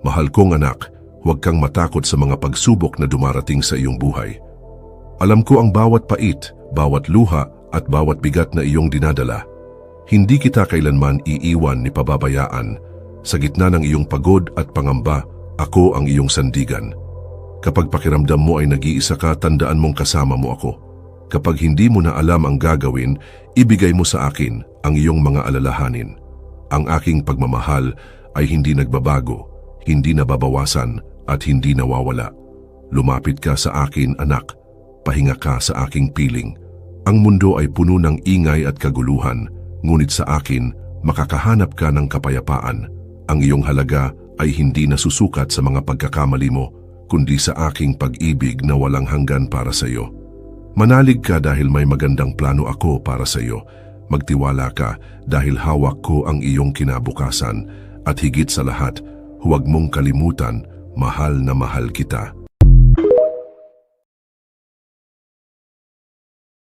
Mahal kong anak, huwag kang matakot sa mga pagsubok na dumarating sa iyong buhay. Alam ko ang bawat pait, bawat luha at bawat bigat na iyong dinadala. Hindi kita kailanman iiwan ni pababayaan. Sa gitna ng iyong pagod at pangamba, ako ang iyong sandigan. Kapag pakiramdam mo ay nag-iisa ka, tandaan mong kasama mo ako. Kapag hindi mo na alam ang gagawin, ibigay mo sa akin ang iyong mga alalahanin. Ang aking pagmamahal ay hindi nagbabago, hindi nababawasan at hindi nawawala. Lumapit ka sa akin, anak. Pahinga ka sa aking piling. Ang mundo ay puno ng ingay at kaguluhan, ngunit sa akin, makakahanap ka ng kapayapaan. Ang iyong halaga ay hindi nasusukat sa mga pagkakamali mo, kundi sa aking pag-ibig na walang hanggan para sa iyo. Manalig ka dahil may magandang plano ako para sa iyo. Magtiwala ka dahil hawak ko ang iyong kinabukasan. At higit sa lahat, huwag mong kalimutan, mahal na mahal kita.